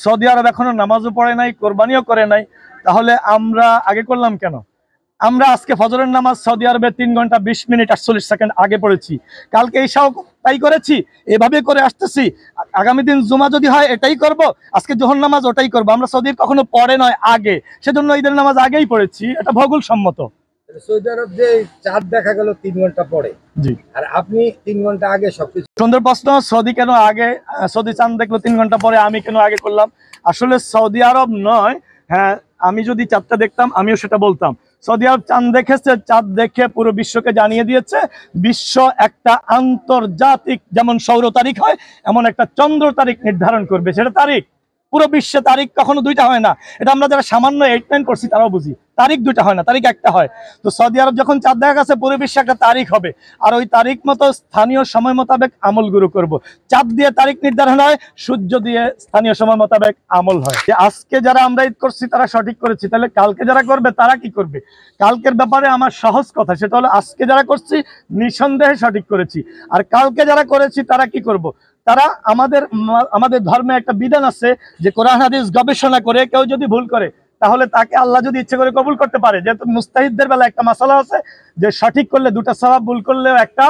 Saudi আরব এখনো নামাজও পড়ে নাই, কোরবানিও করে নাই, তাহলে আমরা আগে করলাম কেন? আমরা আজকে ফজরের নামাজ সৌদি আরবে 3 ঘন্টা 20 মিনিট 48 সেকেন্ড আগে পড়েছি, কালকে ঈশাও তাই করেছি, এভাবে করে আসতেছি। আগামী দিন জুমা যদি হয় এটাই করব, আজকে জোহর নামাজ ওটাই করব। আমরা সৌদির কখনো পরে নয় আগে, সেজন্য ঈদের নামাজ আগেই পড়েছি, এটা ভূগোল সম্মত। সৌদি আরব যে চাঁদ দেখা গেল 3 ঘন্টা পরে, জি, আর আপনি 3 ঘন্টা আগে সবকিছু। সুন্দর প্রশ্ন। সৌদি কেন আগে, সৌদি চাঁদ দেখলো 3 ঘন্টা পরে, আমি কেন আগে করলাম? আসলে সৌদি আরব নয়, হ্যাঁ আমি যদি চাঁদটা দেখতাম আমিও সেটা বলতাম। সৌদি আরব চাঁদ দেখেছে, চাঁদ দেখে পুরো বিশ্বকে জানিয়ে দিয়েছে বিশ্ব একটা আন্তর্জাতিক, যেমন সৌর তারিখ হয় এমন একটা চন্দ্র তারিখ নির্ধারণ করবে। সেটা তারিখ, পুরো বিশ্বে তারিখ কখনো দুইটা হয় না। এটা আমরা যারা সামান্য 8-9 করছি তারাও বুঝি, তারিখ দুইটা হয় না, তারিখ একটা হয়। তো সৌদি আরব যখন চাঁদ দেখা গেছে পুরো বিশ্বে একটা তারিখ হবে, আর ওই তারিখ মতো স্থানীয় সময় মোতাবেক আমল গুরু করব। চাঁদ দিয়ে তারিখ নির্ধারণ হয়, সূর্য দিয়ে স্থানীয় সময় মোতাবেক আমল হয়। যে আজকে যারা আমরা ঈদ করছি তারা সঠিক করেছি, তাহলে কালকে যারা করবে তারা কি করবে? কালকের ব্যাপারে আমার সহজ কথা, সেটা হলো আজকে যারা করছি নিঃসন্দেহে সঠিক করেছি, আর কালকে যারা করেছি তারা কি করব? তারা আমাদের ধর্মে একটা বিধান আছে যে কোরআন হাদিস গবেষণা করে কেউ যদি ভুল করে তাহলে তাকে আল্লাহ যদি ইচ্ছে করে কবুল করতে পারে। যেহেতু মুস্তাহিদদের বেলা একটা মাসালা আছে যে সঠিক করলে 2টা সওয়াব, ভুল করলেও একটা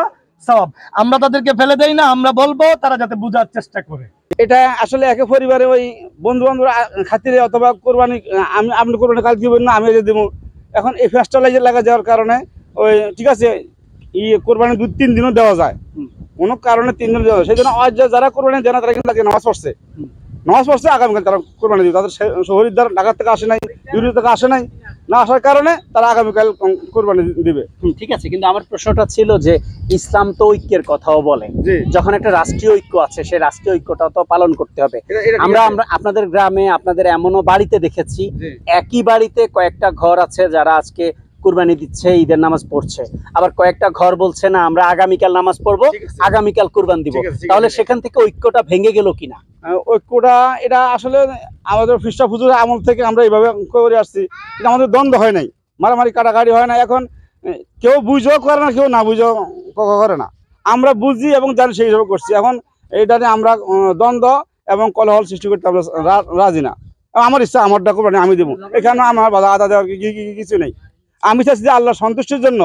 সওয়াব। আমরা তাদেরকে ফেলে দেই না, আমরা বলবো তারা যাতে বোঝার চেষ্টা করে। এটা আসলে একে পরিবারে ওই বন্ধু বান্ধব খাতিরে অথবা কোরবানি আপনি কোরবানি কাল দিবেন না, আমি দিব। এখন এই ফেস্টালাইজে লাগা যাওয়ার কারণে ওই ঠিক আছে কোরবানি 2-3 দিনও দেওয়া যায়, কোনো কারণে 3 দিন দেওয়া যায়। সেই জন্য যারা কোরবানি দেয় না তারা কিন্তু নামাজ পড়ছে আগামীকাল তারা কোরবানি দিবে। তাদের শহীদদের ঢাকা থেকে আসে নাই, ইউরোপ থেকে আসে নাই, না আসার কারণে তারা আগামীকাল কোরবানি দিবে। ঠিক আছে, কিন্তু আমার প্রশ্নটা ছিল যে ইসলাম তো ঐক্যের কথাও বলে, যখন একটা রাষ্ট্রীয় ঐক্য আছে সেই রাষ্ট্রীয় ঐক্যটা তো পালন করতে হবে। আমরা আপনাদের গ্রামে, আপনাদের এমনও বাড়িতে দেখেছি, একই বাড়িতে কয়েকটা ঘর আছে যারা আজকে কুরবানি দিচ্ছে, ঈদের নামাজ পড়ছে, আবার কয়েকটা ঘর বলছে না আমরা আগামীকাল নামাজ পড়বো, আগামীকাল কুরবান দিব। তাহলে সেখান থেকে ঐক্যটা ভেঙে গেল কিনা? ঐক্যটা এটা আসলে আমাদের খ্রিস্টপূজার আমল থেকে আমরা এইভাবে করে আসছি, এটা আমাদের দ্বন্দ্ব হয় নাই, মারামারি কাটাকাটি হয় না। এখন কেউ বুঝেও করে না, কেউ না বুঝেও করে না, আমরা বুঝি এবং জানি সেই হিসাবে করছি। এখন এইটা নিয়ে আমরা দ্বন্দ্ব এবং কলহল সৃষ্টি করতে আমরা রাজি না। আমার ইচ্ছা আমারটা কোরবানি আমি দেবো, এখানে আমার বাধা আদা দেওয়ার কিছু নেই। আমি চাচ্ছি যে আল্লাহ সন্তুষ্টির জন্য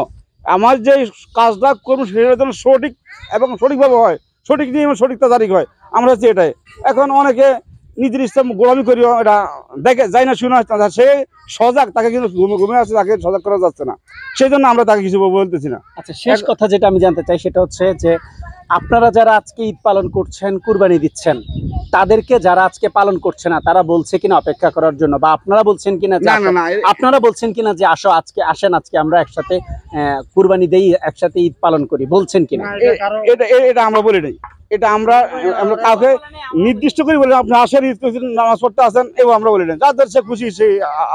আমার যে কাজটা করবো সেটার জন্য সঠিক এবং সঠিকভাবে হয়, সঠিক নিয়মে সঠিকতা তারিখ হয়, আমরা হচ্ছে এটাই। এখন অনেকে নিজের ইচ্ছা গোলামি করিও এটা দেখে যায় না, শুনে সে সজাগ, তাকে কিন্তু ঘুমে আছে, তাকে সজাগ করা যাচ্ছে না, সেই জন্য আমরা তাকে কিছু বলতেছি না। আচ্ছা, শেষ কথা যেটা আমি জানতে চাই সেটা হচ্ছে যে আপনারা যারা আজকে ঈদ পালন করছেন, কুরবানি দিচ্ছেন, তাদেরকে যারা আজকে পালন করছে না তারা বলছে কিনা অপেক্ষা করার জন্য, বা আপনারা বলছেন কিনা যে আসো আজকে আসেন, আজকে আমরা একসাথে কুরবানি দেই, একসাথে ঈদ পালন করি, বলছেন কিনা? এটা আমরা বলি নাই, এটা আমরা কাউকে নির্দিষ্ট করে বলি আপনি আসেন ঈদ নামাজ পড়তে আসেন, এবং আমরা বলি না। যাদের সে খুশি সে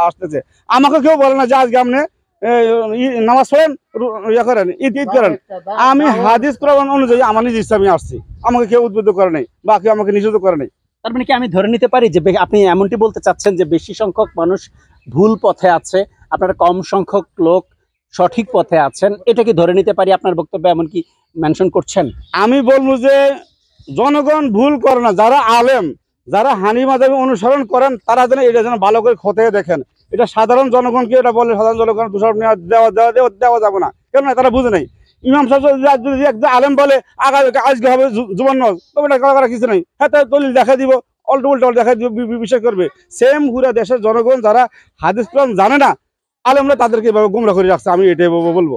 আসতেছে, আমাকে কেউ বলে না যে আজকে আপনি নামাজ পড়েন, ইয়ে করেন, ঈদ করেন। আমি হাদিস কোরআন অনুযায়ী আমার নিজ ইচ্ছা আমি আসছি, আমাকে কেউ উদ্বুদ্ধ করে নাই বা কেউ আমাকে নিষেধ করে নাই। তার মানে কি আমি ধরে নিতে পারি যে আপনি এমনটি বলতে চাচ্ছেন যে বেশি সংখ্যক মানুষ ভুল পথে আছে, আপনারা কম সংখ্যক লোক সঠিক পথে আছেন, এটা কি ধরে নিতে পারি আপনার বক্তব্যে এমনকি মেনশন করছেন? আমি বলবো যে জনগণ ভুল করে না, যারা আলেম, যারা হানি মাযহাব অনুসরণ করেন তারা যেন এটা যেন ভালো করে খতিয়ে দেখেন। এটা সাধারণ জনগণকে এটা বলে সাধারণ জনগণ দোষারোপ দেওয়া যাবে না, কেন তারা বুঝে নাই। ইমাম সাহেব যদি একজন আলেম বলে আজকে হবে জুবান্নজ, তবে এটা করা কিছু নেই, হ্যাঁ তার দলিল দেখা দিব, উল্টো দেখা দিব, বিশ্বাস করবে। সেম পুরা দেশের জনগণ যারা হাদিস কোরআন জানে না, আলেমরা তাদেরকে এভাবে গুমরা করে রাখছে, আমি এটাই বলবো।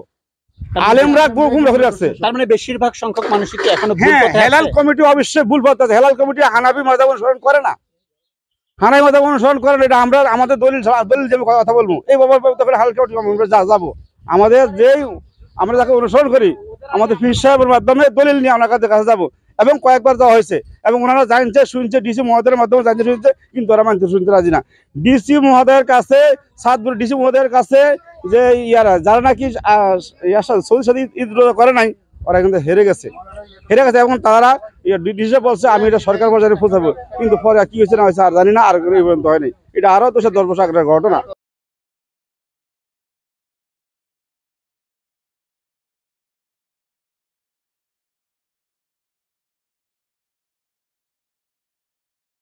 আলেমরা গুমরা করে রাখছে, তার মানে বেশিরভাগ সংখ্যক মানুষই কি এখনো ভুল পথে আছে? হেলাল কমিটি অবশ্যই ভুল পথে আছে। হেলাল কমিটি হানাফি মাযহাব অনুসরণ করে না, হানাফি মাযহাব অনুসরণ করে না। এটা আমরা আমাদের দলিল যে কথা বলবো, এই ব্যাপারে হালাল কমিটি আমরা যাবো, আমাদের যেই আমরা যাকে অনুসরণ করি আমাদের পীর সাহেবের মাধ্যমে দলিল নিয়ে আমরা কাছে যাবো। এবং কয়েকবার যাওয়া হয়েছে এবং ওনারা জানছে শুনছে, ডিসি মহোদয়ের মাধ্যমে জানতে শুনছে, কিন্তু ওরা মানতে শুনতে রাজি না। ডিসি মহোদয়ের কাছে, সাতপুর ডিসি মহোদয়ের কাছে যে যারা নাকি সৌদি সাথে ঈদ করে নাই, ওরা কিন্তু হেরে গেছে। এবং তারা ডিসি বলছে আমি এটা সরকার পর্যায়ে পৌঁছাবো, কিন্তু পরে কি হয়েছে না হয়েছে আর জানি না, আর পর্যন্ত হয়নি। এটা আরো 10-10 বছর আগের ঘটনা।